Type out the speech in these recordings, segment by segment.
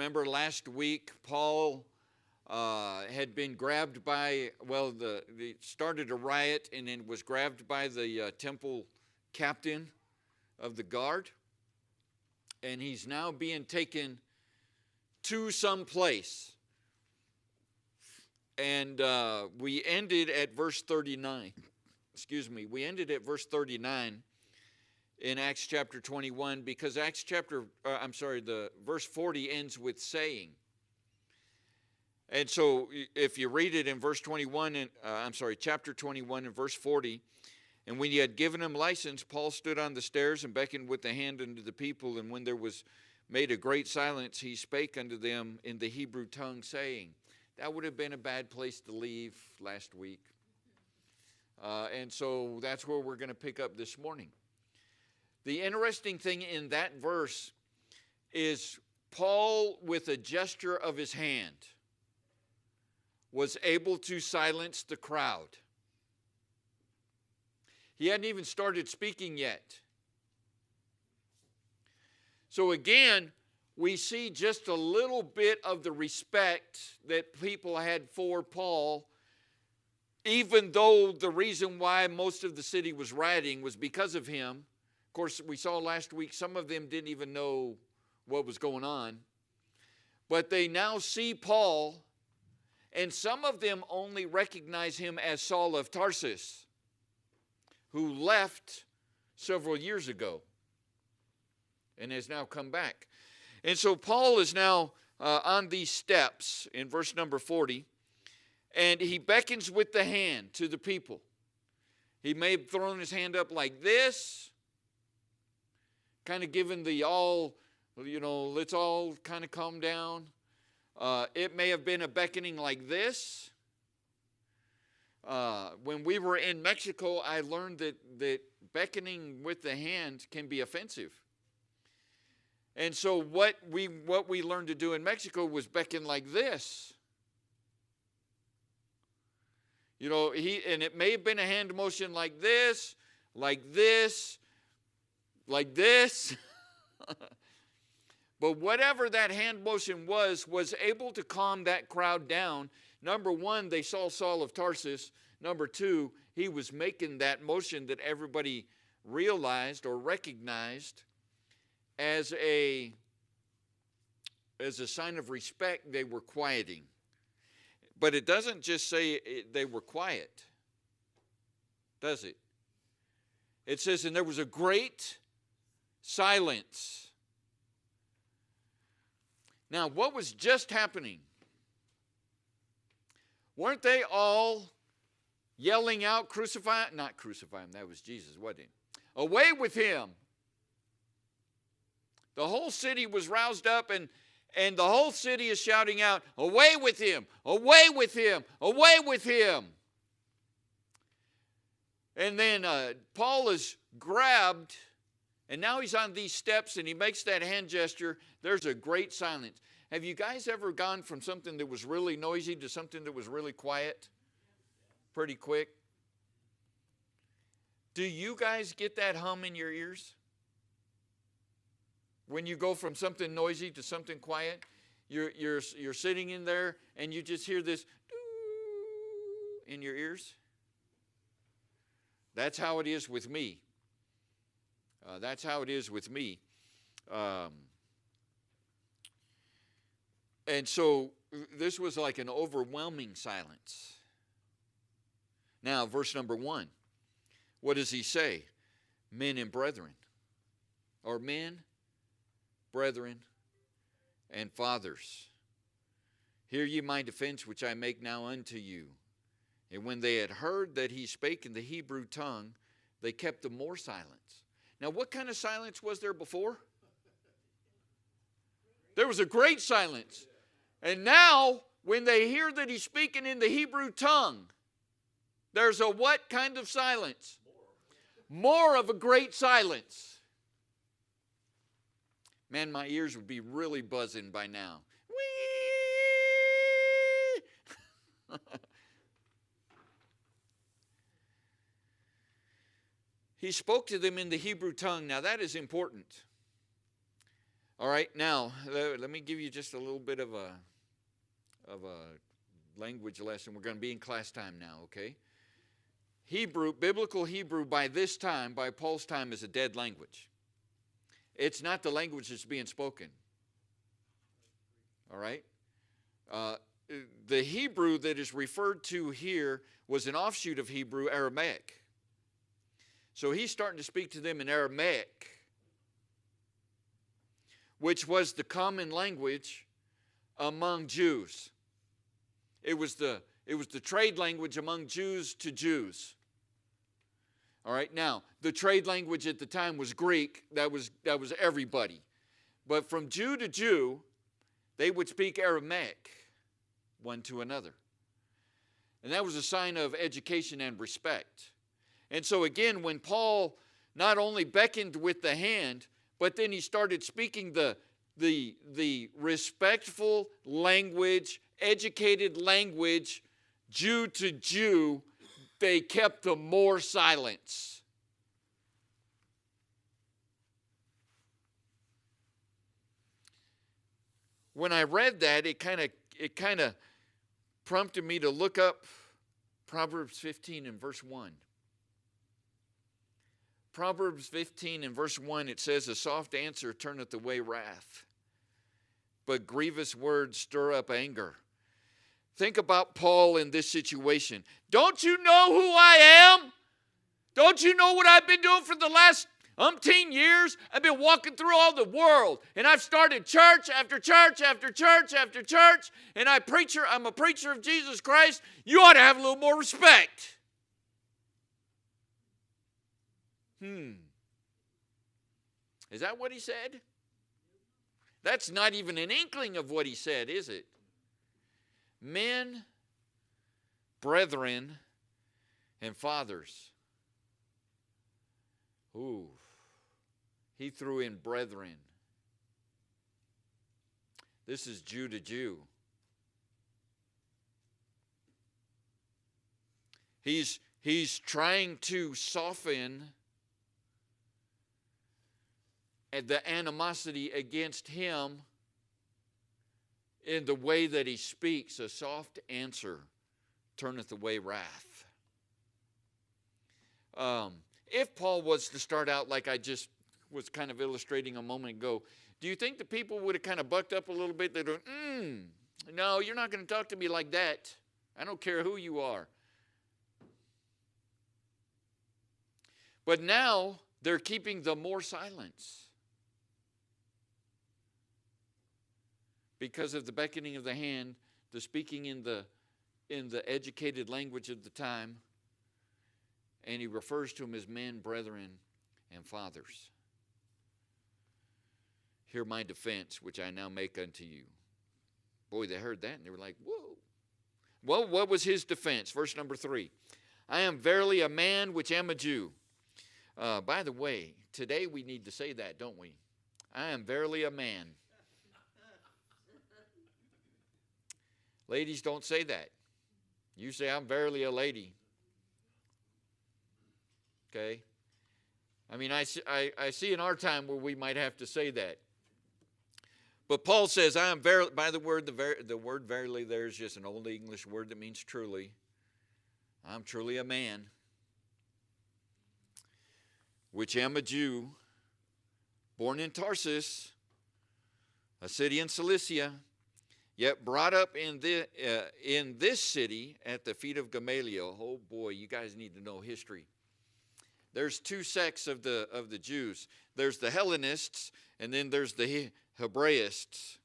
remember last week, Paul had been grabbed by, they started a riot and then was grabbed by the temple captain of the guard. And he's now being taken to some place. And we ended at verse 39. We ended at verse 39 in Acts chapter 21 because the verse 40 ends with saying. And so if you read it in verse 21, chapter 21 and verse 40, and when he had given him license, Paul stood on the stairs and beckoned with the hand unto the people, and when there was made a great silence, he spake unto them in the Hebrew tongue, saying. That would have been a bad place to leave last week. And so that's where we're going to pick up this morning. The interesting thing in that verse is Paul, with a gesture of his hand, was able to silence the crowd. He hadn't even started speaking yet. So again, we see just a little bit of the respect that people had for Paul, even though the reason why most of the city was rioting was because of him. Of course, we saw last week some of them didn't even know what was going on. But they now see Paul, and some of them only recognize him as Saul of Tarsus, who left several years ago and has now come back. And so Paul is now on these steps in verse number 40, and he beckons with the hand to the people. He may have thrown his hand up like this, kind of giving the let's all kind of calm down. It may have been a beckoning like this. When we were in Mexico, I learned that beckoning with the hand can be offensive. And so what we learned to do in Mexico was beckon like this. And it may have been a hand motion like this, like this, like this. But whatever that hand motion was able to calm that crowd down. Number one, they saw Saul of Tarsus. Number two, he was making that motion that everybody realized or recognized as a sign of respect. They were quieting. But it doesn't just say they were quiet, does it? It says, and there was a great silence. Now, what was just happening? Weren't they all yelling out, not crucify him, that was Jesus, wasn't it? Away with him. The whole city was roused up, and the whole city is shouting out, away with him, away with him, away with him. And then Paul is grabbed, and now he's on these steps, and he makes that hand gesture. There's a great silence. Have you guys ever gone from something that was really noisy to something that was really quiet? Pretty quick. Do you guys get that hum in your ears? When you go from something noisy to something quiet, you're sitting in there and you just hear this in your ears. That's how it is with me. That's how it is with me. And so this was like an overwhelming silence. Now, verse number 1. What does he say? Men and brethren. Or men, brethren, and fathers. Hear ye my defense which I make now unto you. And when they had heard that he spake in the Hebrew tongue, they kept the more silence. Now, what kind of silence was there before? There was a great silence. And now, when they hear that he's speaking in the Hebrew tongue, there's a what kind of silence? More of a great silence. Man, my ears would be really buzzing by now. Whee! He spoke to them in the Hebrew tongue. Now that is important. All right, now let me give you just a little bit of a language lesson. We're going to be in class time now, okay? Hebrew, biblical Hebrew by this time, by Paul's time, is a dead language. It's not the language that's being spoken. All right? The Hebrew that is referred to here was an offshoot of Hebrew, Aramaic. So he's starting to speak to them in Aramaic, which was the common language among Jews. It was the trade language among Jews to Jews. All right, now, the trade language at the time was Greek. That was everybody. But from Jew to Jew, they would speak Aramaic one to another. And that was a sign of education and respect. And so again, when Paul not only beckoned with the hand, but then he started speaking the respectful language, educated language, Jew to Jew, they kept the more silence. When I read that, it kind of prompted me to look up Proverbs 15 and verse 1. Proverbs 15 and verse 1, it says, "A soft answer turneth away wrath, but grievous words stir up anger." Think about Paul in this situation. Don't you know who I am? Don't you know what I've been doing for the last umpteen years? I've been walking through all the world, and I've started church after church after church after church, and I'm a preacher of Jesus Christ. You ought to have a little more respect. Is that what he said? That's not even an inkling of what he said, is it? Men, brethren, and fathers. Ooh, he threw in brethren. This is Jew to Jew. He's trying to soften the animosity against him in the way that he speaks. A soft answer turneth away wrath. If Paul was to start out like I just was kind of illustrating a moment ago, do you think the people would have kind of bucked up a little bit? They'd go, no, you're not going to talk to me like that. I don't care who you are. But now they're keeping the more silence. Because of the beckoning of the hand, the speaking in the educated language of the time, and he refers to them as men, brethren, and fathers. Hear my defense, which I now make unto you. Boy, they heard that, and they were like, whoa. Well, what was his defense? Verse number 3. I am verily a man which am a Jew. By the way, today we need to say that, don't we? I am verily a man. Ladies, don't say that. You say, I'm verily a lady. Okay? I mean, I see in our time where we might have to say that. But Paul says, I am verily, by the word verily there is just an old English word that means truly. I'm truly a man, which am a Jew, born in Tarsus, a city in Cilicia, yet brought up in this city at the feet of Gamaliel. Oh boy, you guys need to know history. There's two sects of the Jews. There's the Hellenists, and then there's the Hebraists.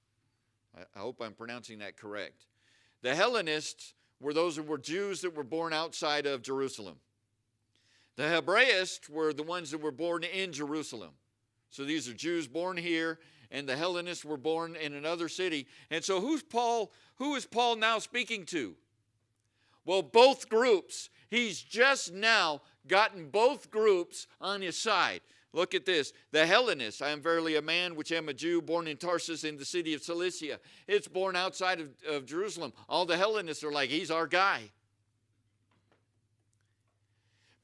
I hope I'm pronouncing that correct. The Hellenists were those who were Jews that were born outside of Jerusalem. The Hebraists were the ones that were born in Jerusalem. So these are Jews born here, and the Hellenists were born in another city. And so who is Paul now speaking to? Well, both groups. He's just now gotten both groups on his side. Look at this. The Hellenists, I am verily a man which am a Jew, born in Tarsus in the city of Cilicia. It's born outside of Jerusalem. All the Hellenists are like, he's our guy.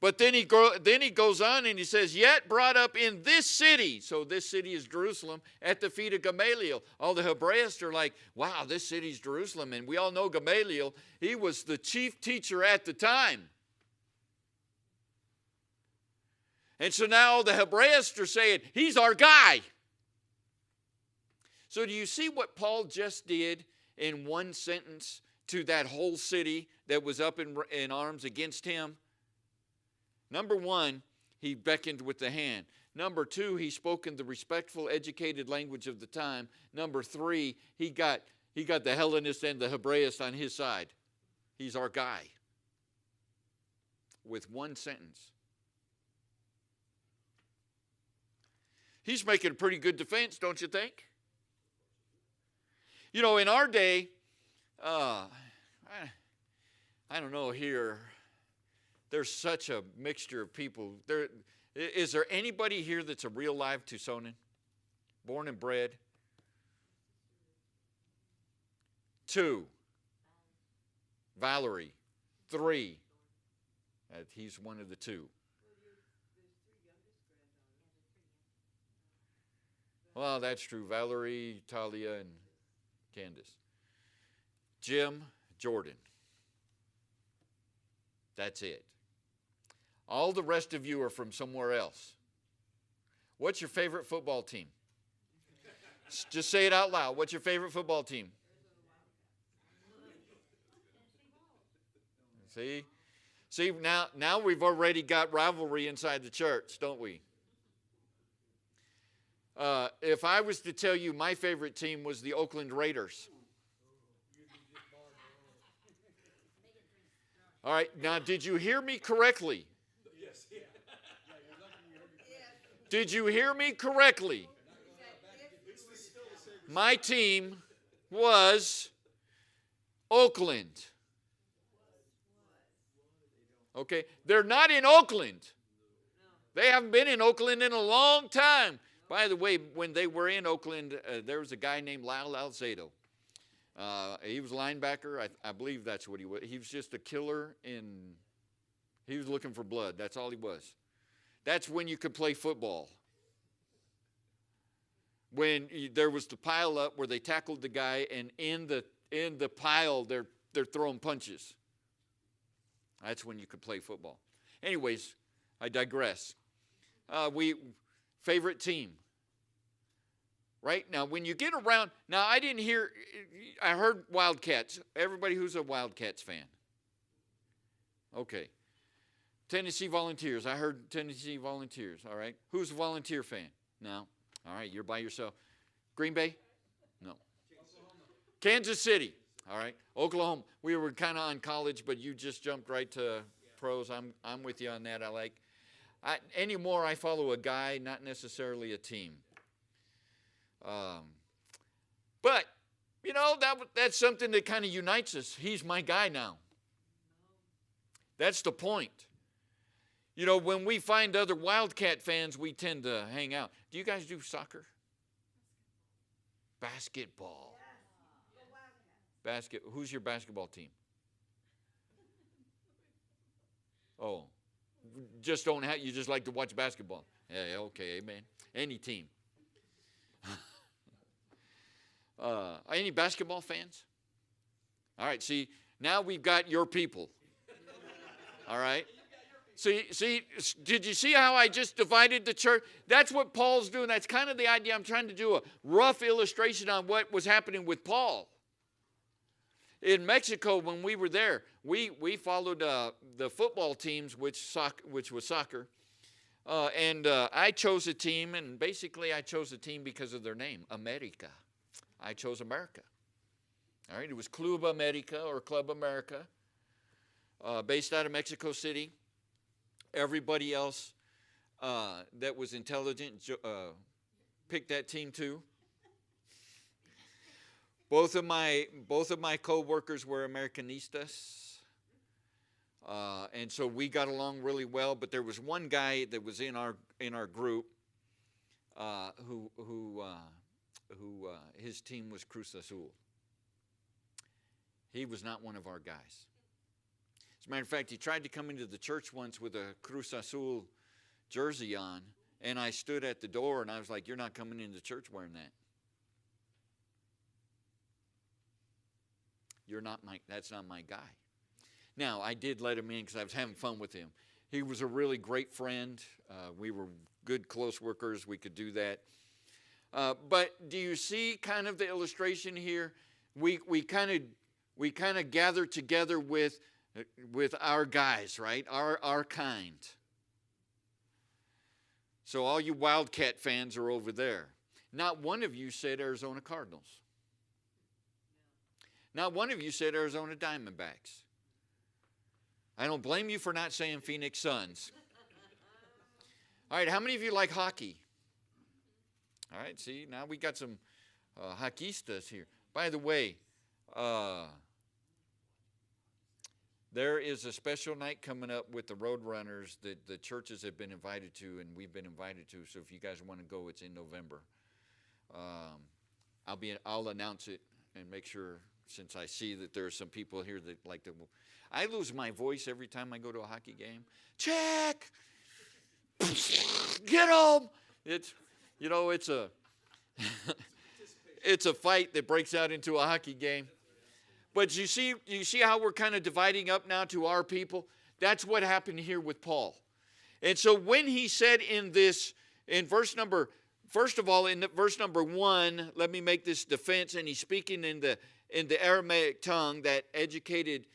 But then he goes on and he says, yet brought up in this city. So this city is Jerusalem, at the feet of Gamaliel. All the Hebraists are like, wow, this city's Jerusalem. And we all know Gamaliel, he was the chief teacher at the time. And so now the Hebraists are saying, he's our guy. So do you see what Paul just did in one sentence to that whole city that was up in arms against him? Number one, he beckoned with the hand. Number two, he spoke in the respectful, educated language of the time. Number three, he got the Hellenists and the Hebraists on his side. He's our guy. With one sentence. He's making a pretty good defense, don't you think? You know, in our day, I don't know here, there's such a mixture of people. Is there anybody here that's a real live Tucsonan? Born and bred? 2. Valerie. 3. He's one of the 2. Well, that's true. Valerie, Talia, and Candace. Jim, Jordan. That's it. All the rest of you are from somewhere else. What's your favorite football team? Just say it out loud. What's your favorite football team? See? See, now we've already got rivalry inside the church, don't we? If I was to tell you my favorite team was the Oakland Raiders. All right, now did you hear me correctly? Did you hear me correctly? My team was Oakland. Okay, they're not in Oakland. They haven't been in Oakland in a long time. By the way, when they were in Oakland, there was a guy named Lyle Alzado. He was a linebacker. I believe that's what he was. He was just a killer, and he was looking for blood. That's all he was. That's when you could play football. When there was the pile up where they tackled the guy, and in the pile they're throwing punches. That's when you could play football. Anyways, I digress. Favorite team. Right? Now, when you get around, now I heard Wildcats. Everybody who's a Wildcats fan. Okay. Tennessee Volunteers. I heard Tennessee Volunteers. All right. Who's a Volunteer fan? No. All right. You're by yourself. Green Bay? No. Kansas City. All right. Oklahoma. We were kind of on college, but you just jumped right to pros. I'm with you on that. Anymore, I follow a guy, not necessarily a team. But, you know, that's something that kind of unites us. He's my guy now. That's the point. You know, when we find other Wildcat fans, we tend to hang out. Do you guys do soccer? Basketball. Who's your basketball team? Oh, you just like to watch basketball. Yeah, okay, amen. Any team. Any basketball fans? All right, see, now we've got your people. All right. See, did you see how I just divided the church? That's what Paul's doing. That's kind of the idea. I'm trying to do a rough illustration on what was happening with Paul. In Mexico, when we were there, we followed the football teams, which was soccer. And I chose a team, and basically I chose a team because of their name, America. I chose America. All right, it was Club America or Club America, based out of Mexico City. Everybody else that was intelligent picked that team too. Both of my co-workers were Americanistas, and so we got along really well. But there was one guy that was in our group who his team was Cruz Azul. He was not one of our guys. As a matter of fact, he tried to come into the church once with a Cruz Azul jersey on, and I stood at the door and I was like, "You're not coming into church wearing that. That's not my guy." Now, I did let him in because I was having fun with him. He was a really great friend. We were good, close workers. We could do that. But do you see kind of the illustration here? We kind of gather together with our guys, right? Our kind. So all you Wildcat fans are over there. Not one of you said Arizona Cardinals. Not one of you said Arizona Diamondbacks. I don't blame you for not saying Phoenix Suns. All right, how many of you like hockey? All right, see, now we got some hockeyistas here. By the way, there is a special night coming up with the Roadrunners that the churches have been invited to, and we've been invited to. So if you guys want to go, it's in November. I'll announce it and make sure, since I see that there are some people here that like to. I lose my voice every time I go to a hockey game. Check! Get him! It's a it's a fight that breaks out into a hockey game. But you see how we're kind of dividing up now to our people? That's what happened here with Paul. And so when he said in verse number 1, let me make this defense, and he's speaking in the Aramaic tongue, that educated,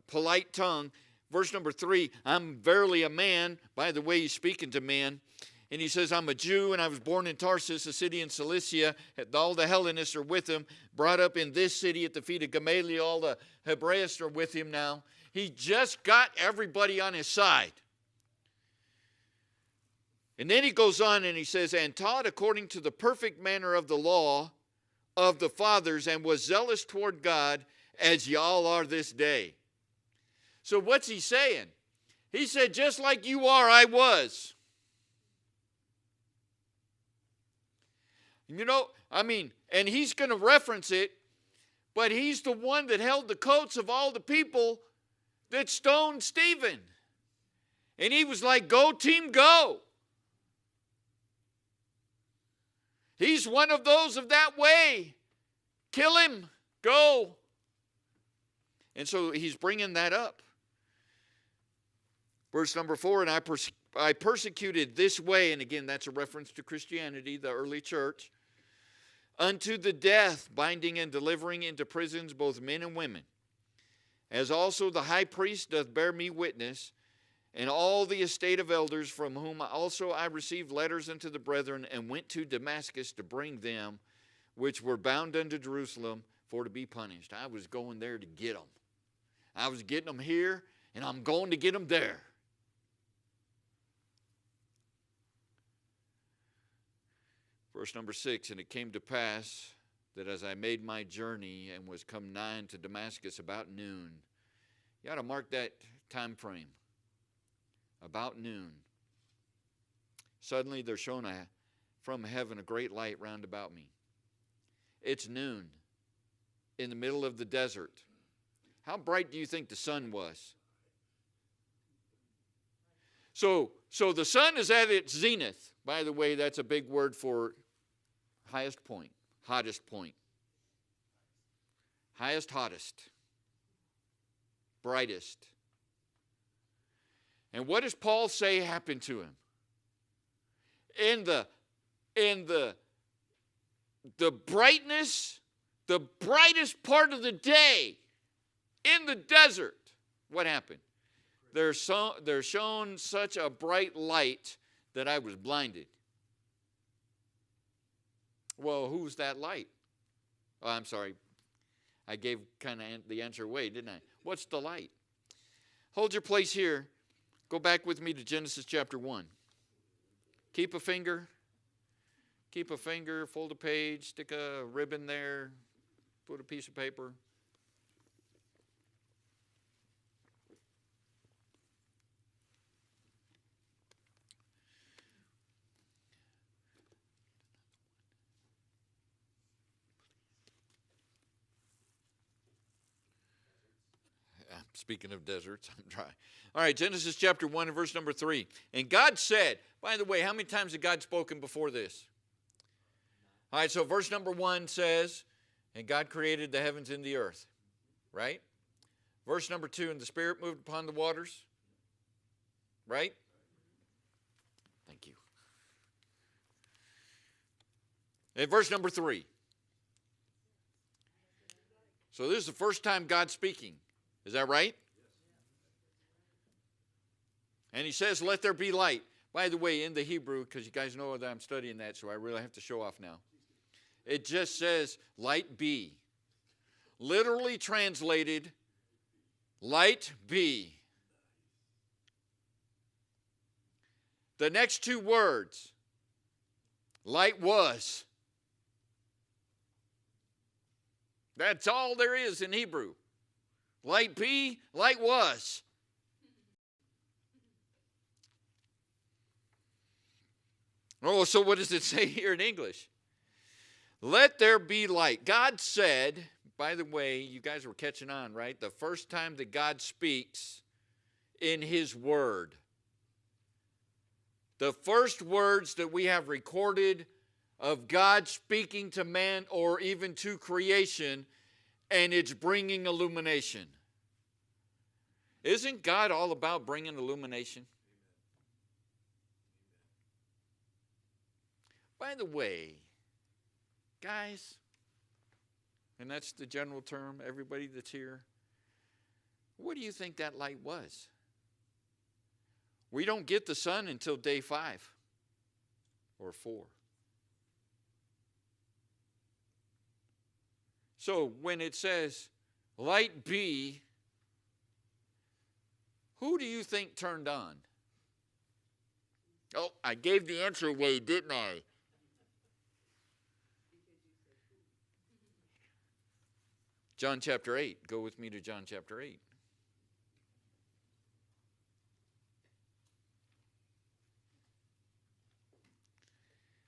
polite tongue. Verse number 3, I'm verily a man. By the way, he's speaking to men. And he says, I'm a Jew, and I was born in Tarsus, a city in Cilicia. All the Hellenists are with him. Brought up in this city at the feet of Gamaliel. All the Hebraists are with him now. He just got everybody on his side. And then he goes on and he says, and taught according to the perfect manner of the law of the fathers, and was zealous toward God, as y'all are this day. So what's he saying? He said, just like you are, I was. And he's going to reference it, but he's the one that held the coats of all the people that stoned Stephen. And he was like, go team, go. He's one of those of that way. Kill him, go. And so he's bringing that up. Verse number 4, and I persecuted this way, and again, that's a reference to Christianity, the early church, unto the death, binding and delivering into prisons both men and women, as also the high priest doth bear me witness, and all the estate of elders, from whom also I received letters unto the brethren, and went to Damascus to bring them which were bound unto Jerusalem for to be punished. I was going there to get them. I was getting them here, and I'm going to get them there. Verse number 6, and it came to pass that as I made my journey and was come nigh unto Damascus about noon. You ought to mark that time frame. About noon. Suddenly there shone from heaven a great light round about me. It's noon in the middle of the desert. How bright do you think the sun was? So the sun is at its zenith. By the way, that's a big word for highest point, hottest point. Highest, hottest, brightest. And what does Paul say happened to him? In the brightness, the brightest part of the day, in the desert, what happened? There shone such a bright light that I was blinded. Well, who's that light? Oh, I'm sorry. I gave kind of the answer away, didn't I? What's the light? Hold your place here. Go back with me to Genesis chapter 1. Keep a finger, fold a page, stick a ribbon there, put a piece of paper. Speaking of deserts, I'm dry. All right, Genesis chapter 1 and verse number 3. And God said, by the way, how many times had God spoken before this? All right, so verse number 1 says, and God created the heavens and the earth, right? Verse number 2, and the Spirit moved upon the waters, right? Thank you. And verse number 3. So this is the first time God's speaking. Is that right? And he says, let there be light. By the way, in the Hebrew, because you guys know that I'm studying that, so I really have to show off now. It just says, light be. Literally translated, light be. The next two words, light was. That's all there is in Hebrew. Light be, light was. Oh, so what does it say here in English? Let there be light. God said, by the way, you guys were catching on, right? The first time that God speaks in His Word. The first words that we have recorded of God speaking to man or even to creation, and it's bringing illumination. Isn't God all about bringing illumination? By the way, guys, and that's the general term, everybody that's here, what do you think that light was? We don't get the sun until day 5 or 4. So when it says, light be, who do you think turned on? Oh, I gave the answer away, didn't I? John chapter 8. Go with me to John chapter 8.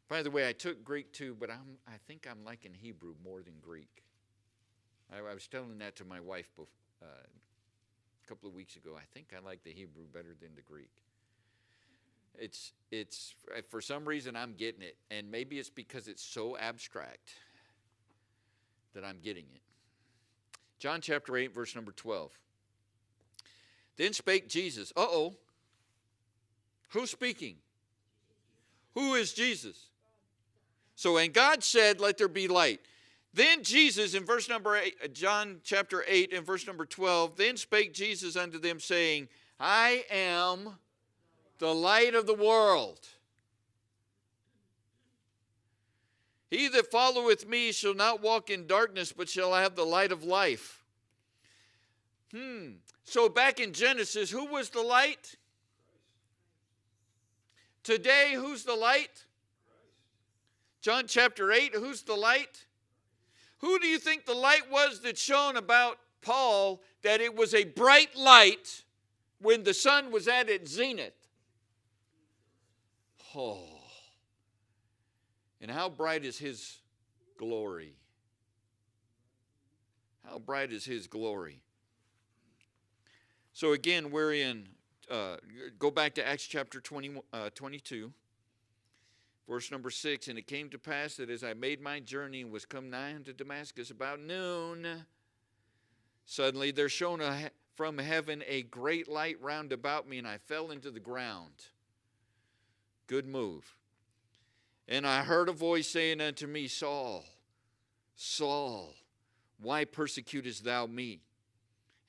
By the way, I took Greek too, but I think I'm liking Hebrew more than Greek. I was telling that to my wife a couple of weeks ago. I think I like the Hebrew better than the Greek. It's for some reason I'm getting it, and maybe it's because it's so abstract that I'm getting it. John chapter 8, verse number 12. Then spake Jesus. Who's speaking? Who is Jesus? So, and God said, let there be light. Then Jesus, in verse number 8, John chapter 8 and verse number 12, then spake Jesus unto them, saying, I am the light of the world. He that followeth me shall not walk in darkness, but shall have the light of life. So back in Genesis, who was the light? Today, who's the light? John chapter 8, who's the light? Who do you think the light was that shone about Paul, that it was a bright light when the sun was at its zenith? Oh. And how bright is His glory? How bright is His glory? So again, we're in, go back to Acts chapter 22. Verse number 6, and it came to pass that as I made my journey and was come nigh unto Damascus about noon, suddenly there shone from heaven a great light round about me, and I fell into the ground. Good move. And I heard a voice saying unto me, Saul, Saul, why persecutest thou me?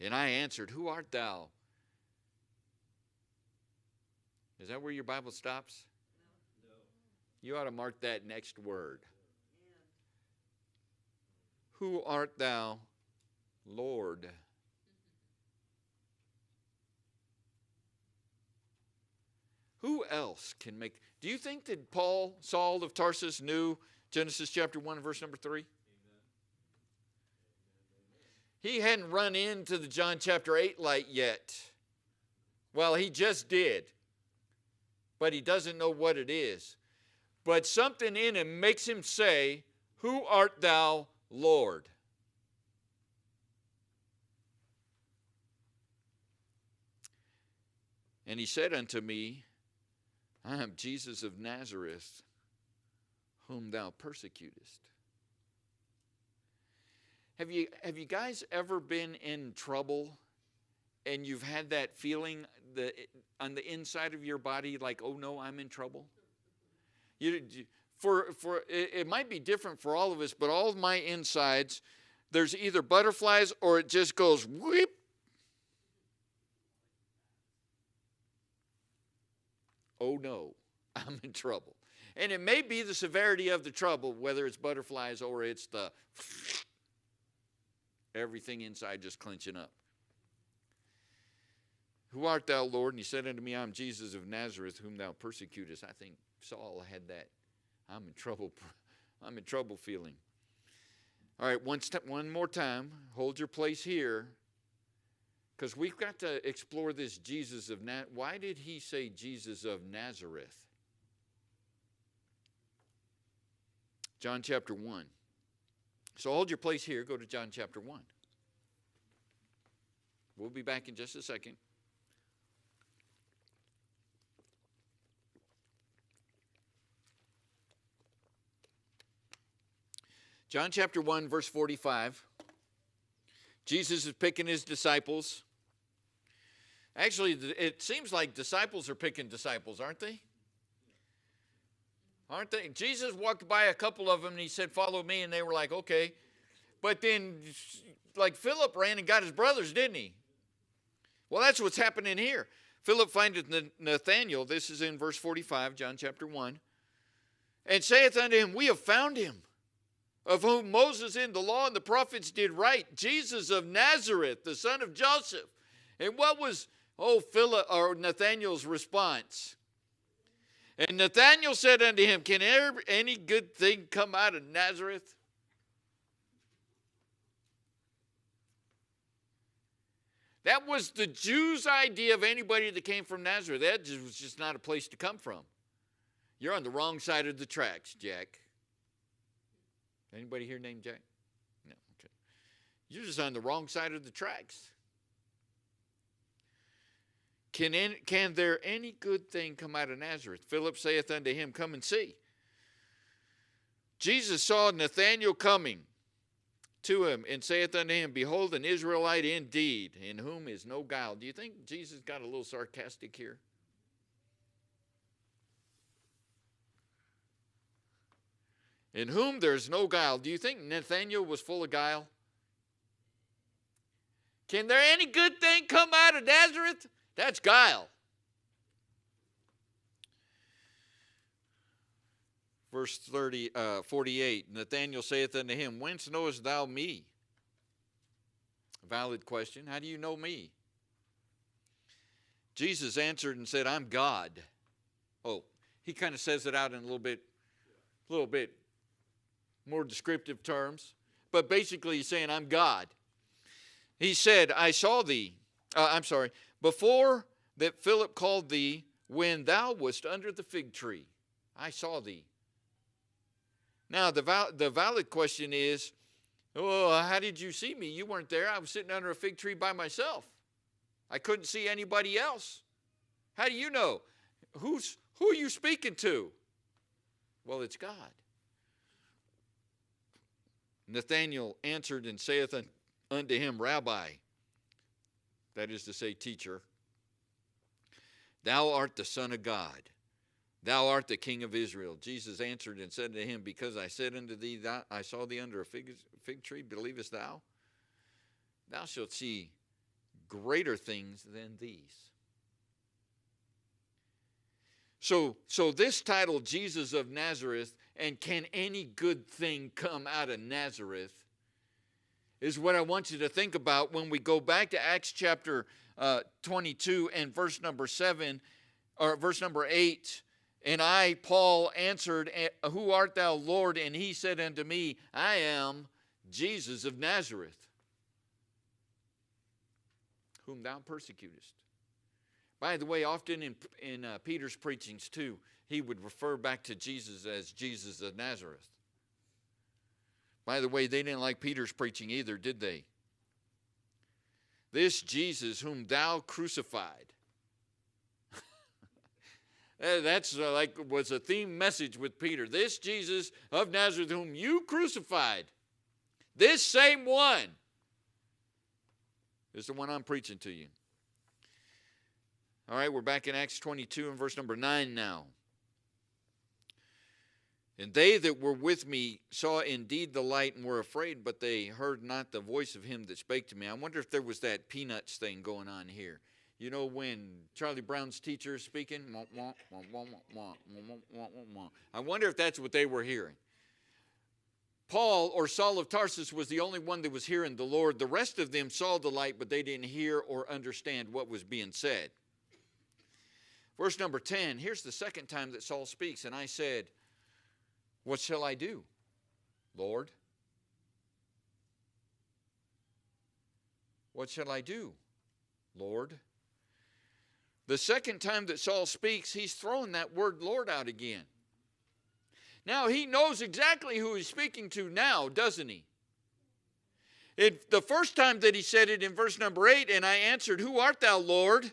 And I answered, who art thou? Is that where your Bible stops? You ought to mark that next word. Who art thou, Lord? Who else can make... Do you think that Saul of Tarsus knew Genesis chapter 1 verse number 3? He hadn't run into the John chapter 8 light yet. Well, he just did. But he doesn't know what it is. But something in him makes him say, who art thou, Lord? And he said unto me, I am Jesus of Nazareth, whom thou persecutest. Have you guys ever been in trouble and you've had that feeling on the inside of your body like, oh no, I'm in trouble? It might be different for all of us, but all of my insides, there's either butterflies or it just goes whoop. Oh no, I'm in trouble. And it may be the severity of the trouble, whether it's butterflies or it's the everything inside just clenching up. Who art thou, Lord? And he said unto me, I am Jesus of Nazareth, whom thou persecutest. I think Saul had that I'm in trouble feeling. All right, one more time. Hold your place here. Because we've got to explore this Jesus of Nazareth. Why did he say Jesus of Nazareth? John chapter 1. So hold your place here. Go to John chapter 1. We'll be back in just a second. John chapter 1, verse 45. Jesus is picking his disciples. Actually, it seems like disciples are picking disciples, aren't they? Aren't they? Jesus walked by a couple of them and he said, follow me. And they were like, okay. But then, like Philip ran and got his brothers, didn't he? Well, that's what's happening here. Philip findeth Nathanael. This is in verse 45, John chapter 1. And saith unto him, we have found him, of whom Moses in the law and the prophets did write, Jesus of Nazareth, the son of Joseph. And what was Philip or Nathanael's response? And Nathanael said unto him, can any good thing come out of Nazareth? That was the Jews' idea of anybody that came from Nazareth. That was just not a place to come from. You're on the wrong side of the tracks, Jack. Anybody here named Jack? No, okay. You're just on the wrong side of the tracks. Can there any good thing come out of Nazareth? Philip saith unto him, come and see. Jesus saw Nathanael coming to him and saith unto him, behold, an Israelite indeed, in whom is no guile. Do you think Jesus got a little sarcastic here? In whom there's no guile. Do you think Nathanael was full of guile? Can there any good thing come out of Nazareth? That's guile. Verse 48, Nathanael saith unto him, whence knowest thou me? Valid question. How do you know me? Jesus answered and said, I'm God. Oh, he kind of says it out in a little bit more descriptive terms. But basically he's saying, I'm God. He said, I saw thee. Before that Philip called thee, when thou wast under the fig tree, I saw thee. Now, the valid question is, how did you see me? You weren't there. I was sitting under a fig tree by myself. I couldn't see anybody else. How do you know? Who are you speaking to? Well, it's God. Nathanael answered and saith unto him, Rabbi, that is to say, teacher, thou art the Son of God. Thou art the King of Israel. Jesus answered and said to him, because I said unto thee, I saw thee under a fig tree, believest thou? Thou shalt see greater things than these. So this title, Jesus of Nazareth, and can any good thing come out of Nazareth, is what I want you to think about when we go back to Acts chapter 22 and verse number 7, or verse number 8. And I, Paul, answered, who art thou, Lord? And he said unto me, I am Jesus of Nazareth, whom thou persecutest. By the way, often in Peter's preachings too, he would refer back to Jesus as Jesus of Nazareth. By the way, they didn't like Peter's preaching either, did they? This Jesus whom thou crucified. That's like was a theme message with Peter. This Jesus of Nazareth whom you crucified, this same one is the one I'm preaching to you. All right, we're back in Acts 22 and verse number 9 now. And they that were with me saw indeed the light and were afraid, but they heard not the voice of him that spake to me. I wonder if there was that Peanuts thing going on here. You know when Charlie Brown's teacher is speaking? I wonder if that's what they were hearing. Paul, or Saul of Tarsus, was the only one that was hearing the Lord. The rest of them saw the light, but they didn't hear or understand what was being said. Verse number 10, here's the second time that Saul speaks. And I said, what shall I do, Lord? What shall I do, Lord? The second time that Saul speaks, he's throwing that word Lord out again. Now, he knows exactly who he's speaking to now, doesn't he? The first time that he said it in verse number 8, and I answered, who art thou, Lord?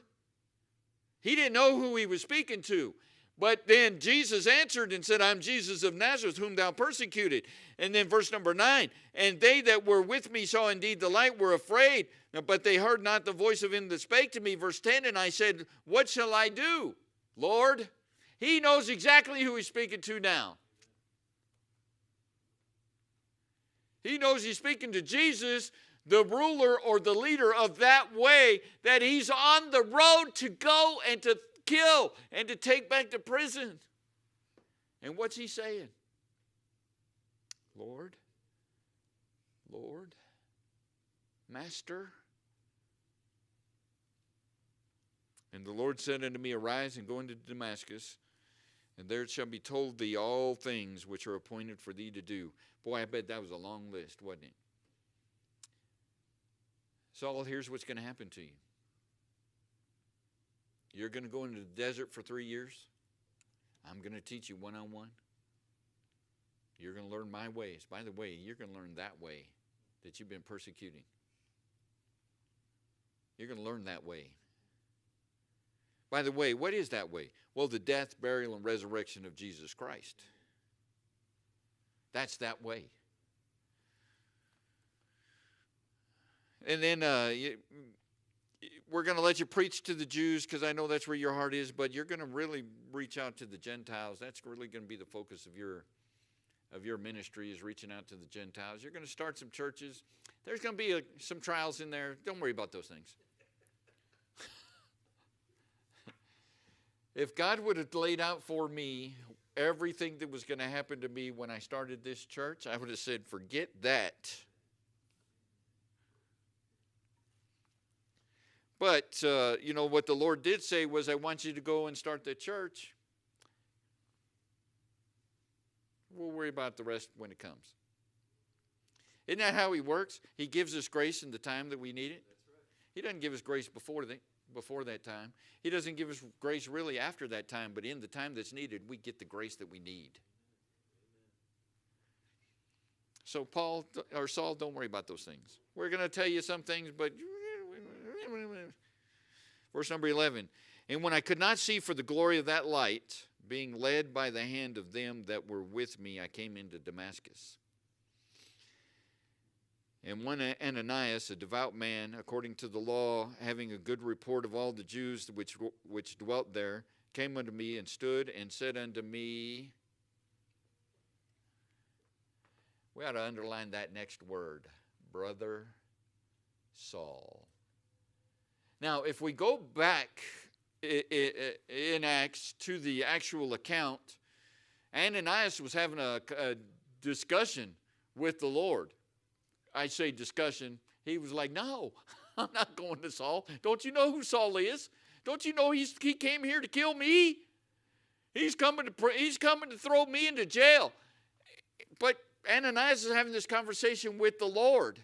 He didn't know who he was speaking to. But then Jesus answered and said, I'm Jesus of Nazareth, whom thou persecuted. And then verse number 9, and they that were with me saw indeed the light, were afraid, but they heard not the voice of him that spake to me. Verse 10, and I said, what shall I do, Lord? He knows exactly who he's speaking to now. He knows he's speaking to Jesus, the ruler or the leader of that way, that he's on the road to go and to kill and to take back to prison. And what's he saying? Lord, Lord, Master. And the Lord said unto me, arise and go into Damascus, and there it shall be told thee all things which are appointed for thee to do. Boy, I bet that was a long list, wasn't it? Saul, here's what's going to happen to you. You're going to go into the desert for 3 years. I'm going to teach you one-on-one. You're going to learn my ways. By the way, you're going to learn that way that you've been persecuting. You're going to learn that way. By the way, what is that way? Well, the death, burial, and resurrection of Jesus Christ. That's that way. And then we're going to let you preach to the Jews because I know that's where your heart is, but you're going to really reach out to the Gentiles. That's really going to be the focus of your ministry, is reaching out to the Gentiles. You're going to start some churches. There's going to be some trials in there. Don't worry about those things. If God would have laid out for me everything that was going to happen to me when I started this church, I would have said, forget that. But, what the Lord did say was, I want you to go and start the church. We'll worry about the rest when it comes. Isn't that how he works? He gives us grace in the time that we need it. That's right. He doesn't give us grace before that time. He doesn't give us grace really after that time, but in the time that's needed, we get the grace that we need. So Saul, don't worry about those things. We're going to tell you some things, but verse number 11, and when I could not see for the glory of that light, being led by the hand of them that were with me, I came into Damascus. And one Ananias, a devout man, according to the law, having a good report of all the Jews which dwelt there, came unto me and stood and said unto me, we ought to underline that next word, Brother Saul. Now, if we go back in Acts to the actual account, Ananias was having a discussion with the Lord. I say discussion. He was like, no, I'm not going to Saul. Don't you know who Saul is? Don't you know he came here to kill me? He's coming to throw me into jail. But Ananias is having this conversation with the Lord.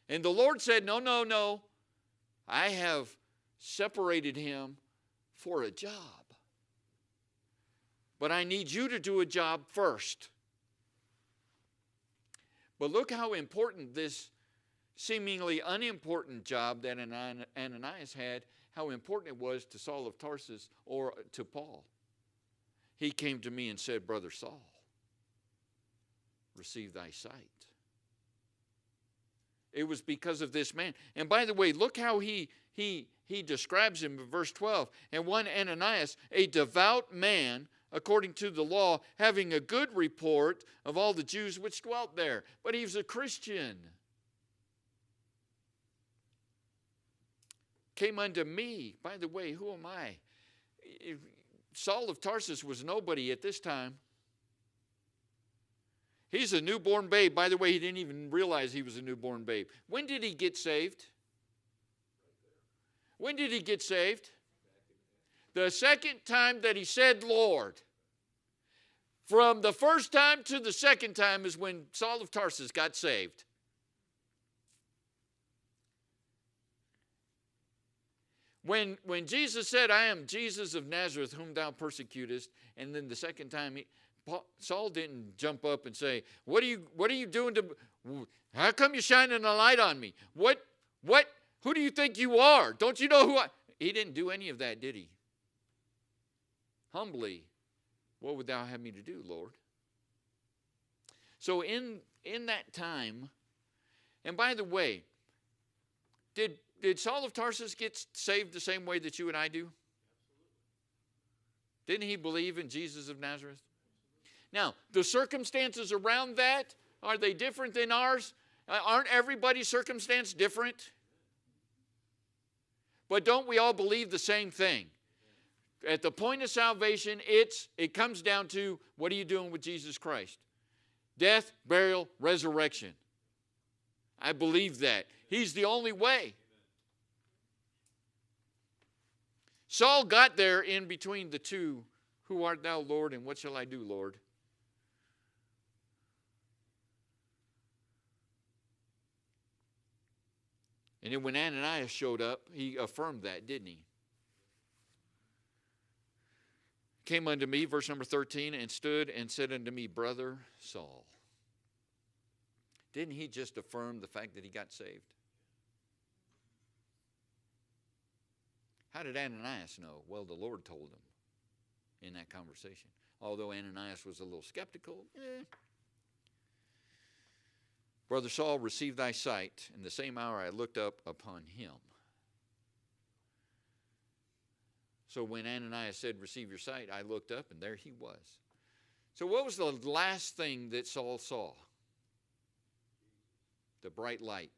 And the Lord said, no. I have separated him for a job. But I need you to do a job first. But look how important this seemingly unimportant job that Ananias had how important it was to Saul of Tarsus or to Paul. He came to me and said, Brother Saul, receive thy sight. It was because of this man. And by the way, look how he describes him in verse 12. And one Ananias, a devout man, according to the law, having a good report of all the Jews which dwelt there. But he was a Christian. Came unto me. By the way, who am I? Saul of Tarsus was nobody at this time. He's a newborn babe. By the way, he didn't even realize he was a newborn babe. When did he get saved? When did he get saved? The second time that he said, Lord. From the first time to the second time is when Saul of Tarsus got saved. When Jesus said, I am Jesus of Nazareth, whom thou persecutest, and then the second time, Saul didn't jump up and say, what are you doing to, how come you're shining a light on me? Who do you think you are? Don't you know who I, he didn't do any of that, did he? Humbly, what would thou have me to do, Lord? So in that time, and by the way, did Saul of Tarsus get saved the same way that you and I do? Didn't he believe in Jesus of Nazareth? Now, the circumstances around that, are they different than ours? Aren't everybody's circumstance different? But don't we all believe the same thing? At the point of salvation, it comes down to, what are you doing with Jesus Christ? Death, burial, resurrection. I believe that. He's the only way. Saul got there in between the two. Who art thou, Lord, and what shall I do, Lord? And then when Ananias showed up, he affirmed that, didn't he? Came unto me, verse number 13, and stood and said unto me, Brother Saul. Didn't he just affirm the fact that he got saved? How did Ananias know? Well, the Lord told him in that conversation. Although Ananias was a little skeptical. Brother Saul, receive thy sight. In the same hour I looked up upon him. So when Ananias said, receive your sight, I looked up and there he was. So what was the last thing that Saul saw? The bright light.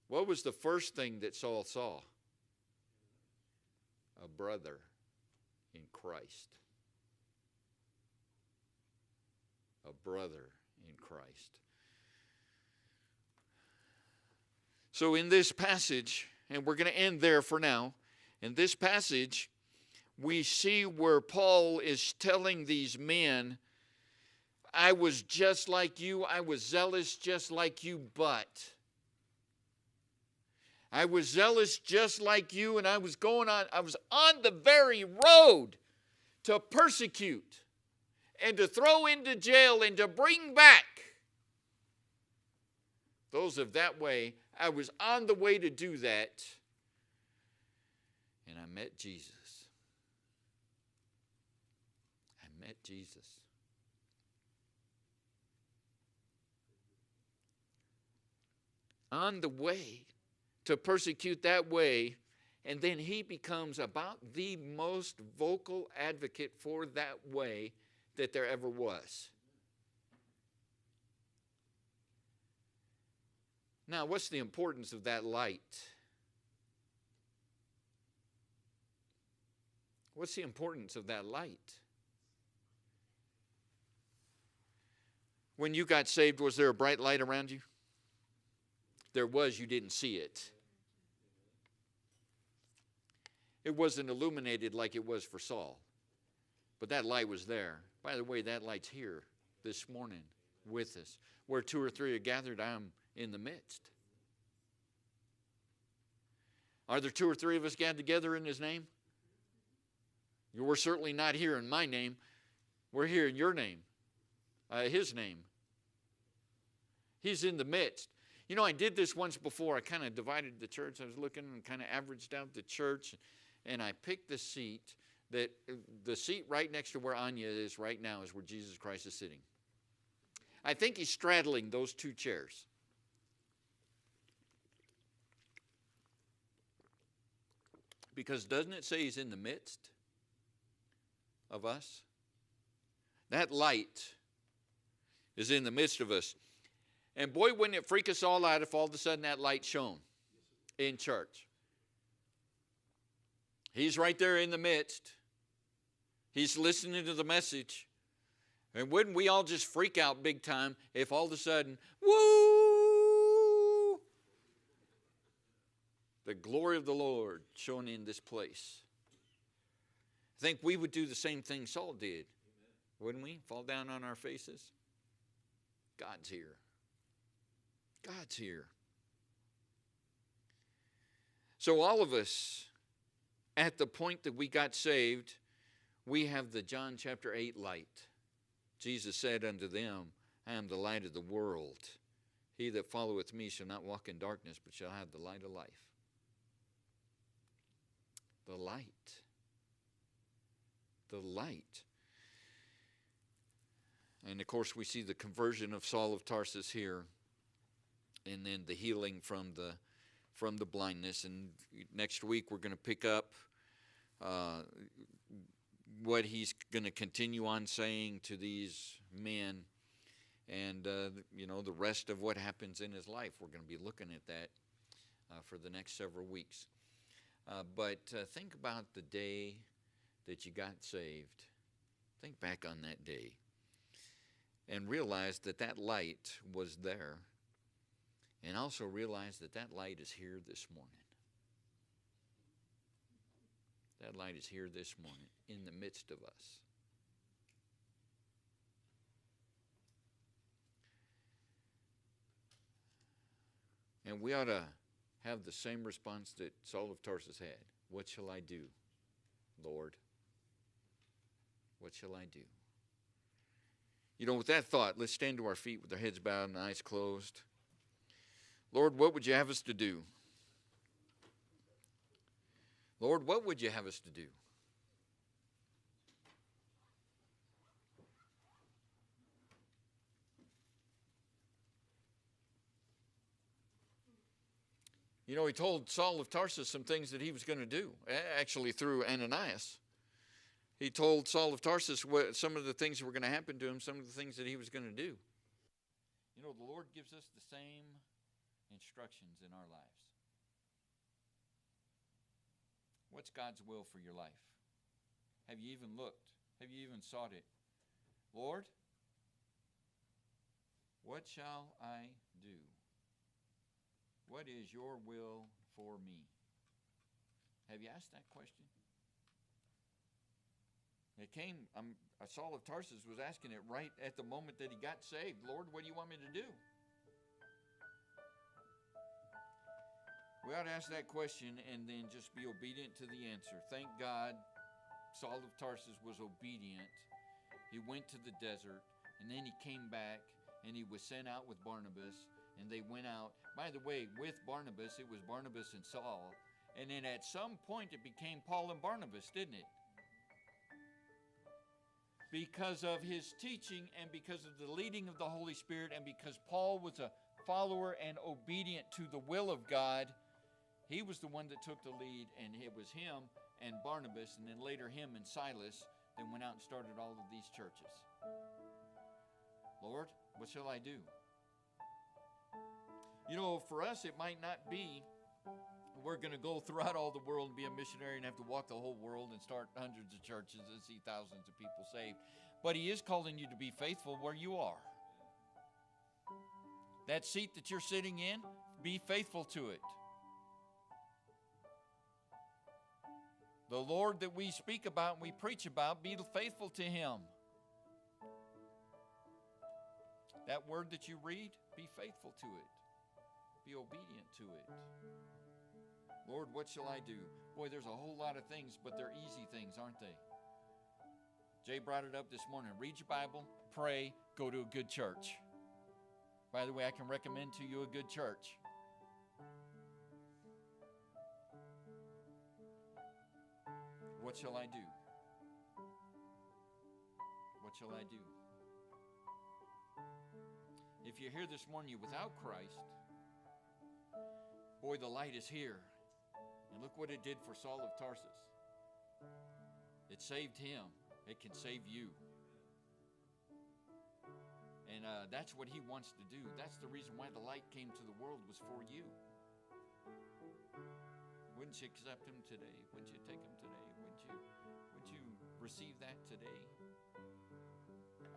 What was the first thing that Saul saw? A brother in Christ. A brother in Christ. So in this passage, and we're going to end there for now, in this passage, we see where Paul is telling these men, I was just like you, I was zealous just like you, but I was zealous just like you, and I was on the very road to persecute and to throw into jail and to bring back those of that way. I was on the way to do that, and I met Jesus. I met Jesus. On the way to persecute that way, and then he becomes about the most vocal advocate for that way that there ever was. Now, what's the importance of that light? What's the importance of that light? When you got saved, was there a bright light around you? There was, you didn't see it. It wasn't illuminated like it was for Saul. But that light was there. By the way, that light's here this morning with us. Where two or three are gathered, I'm in the midst. Are there two or three of us gathered together in His name? We're certainly not here in my name. We're here in your name, His name. He's in the midst. You know, I did this once before. I kind of divided the church. I was looking and kind of averaged out the church, and I picked the seat right next to where Anya is right now is where Jesus Christ is sitting. I think he's straddling those two chairs. Because doesn't it say he's in the midst of us? That light is in the midst of us. And boy, wouldn't it freak us all out if all of a sudden that light shone in church. He's right there in the midst. He's listening to the message. And wouldn't we all just freak out big time if all of a sudden, woo, the glory of the Lord shone in this place. I think we would do the same thing Saul did, wouldn't we? Fall down on our faces. God's here. God's here. So all of us, at the point that we got saved, we have the John chapter 8 light. Jesus said unto them, I am the light of the world. He that followeth me shall not walk in darkness, but shall have the light of life. The light. The light. And of course we see the conversion of Saul of Tarsus here, and then the healing from the blindness. And next week we're going to pick up what he's going to continue on saying to these men, and the rest of what happens in his life. We're going to be looking at that for the next several weeks. But think about the day that you got saved. Think back on that day and realize that that light was there, and also realize that that light is here this morning. That light is here this morning in the midst of us. And we ought to have the same response that Saul of Tarsus had. What shall I do, Lord? What shall I do? You know, with that thought, let's stand to our feet with our heads bowed and eyes closed. Lord, what would you have us to do? Lord, what would you have us to do? You know, he told Saul of Tarsus some things that he was going to do, actually through Ananias. He told Saul of Tarsus some of the things that were going to happen to him, some of the things that he was going to do. You know, the Lord gives us the same instructions in our lives. What's God's will for your life? Have you even looked? Have you even sought it? Lord, what shall I do? What is your will for me? Have you asked that question? Saul of Tarsus was asking it right at the moment that he got saved. Lord, what do you want me to do? We ought to ask that question and then just be obedient to the answer. Thank God Saul of Tarsus was obedient. He went to the desert, and then he came back, and he was sent out with Barnabas, and they went out. By the way, with Barnabas, it was Barnabas and Saul, and then at some point it became Paul and Barnabas, didn't it? Because of his teaching and because of the leading of the Holy Spirit and because Paul was a follower and obedient to the will of God, he was the one that took the lead, and it was him and Barnabas, and then later him and Silas that went out and started all of these churches. Lord, what shall I do? You know, for us, it might not be we're going to go throughout all the world and be a missionary and have to walk the whole world and start hundreds of churches and see thousands of people saved. But he is calling you to be faithful where you are. That seat that you're sitting in, be faithful to it. The Lord that we speak about and we preach about, be faithful to him. That word that you read, be faithful to it. Be obedient to it. Lord, what shall I do? Boy, there's a whole lot of things, but they're easy things, aren't they? Jay brought it up this morning. Read your Bible, pray, go to a good church. By the way, I can recommend to you a good church. What shall I do? What shall I do? If you're here this morning, you're without Christ, boy, the light is here. And look what it did for Saul of Tarsus. It saved him. It can save you. And that's what he wants to do. That's the reason why the light came to the world, was for you. Wouldn't you accept him today? Wouldn't you take him today? Would you receive that today?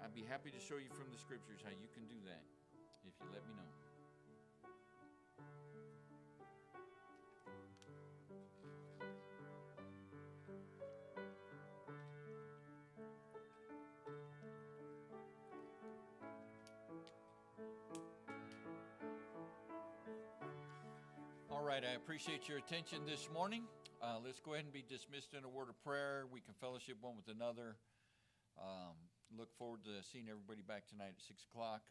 I'd be happy to show you from the scriptures how you can do that if you let me know. All right, I appreciate your attention this morning. Let's go ahead and be dismissed in a word of prayer. We can fellowship one with another. Look forward to seeing everybody back tonight at 6 o'clock.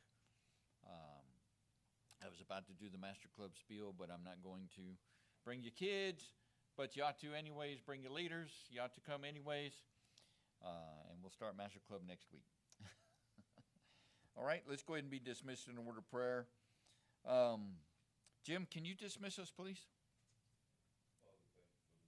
I was about to do the Master Club spiel, but I'm not going to. Bring your kids, but you ought to anyways. Bring your leaders. You ought to come anyways. And we'll start Master Club next week. All right, let's go ahead and be dismissed in a word of prayer. Jim, can you dismiss us, please?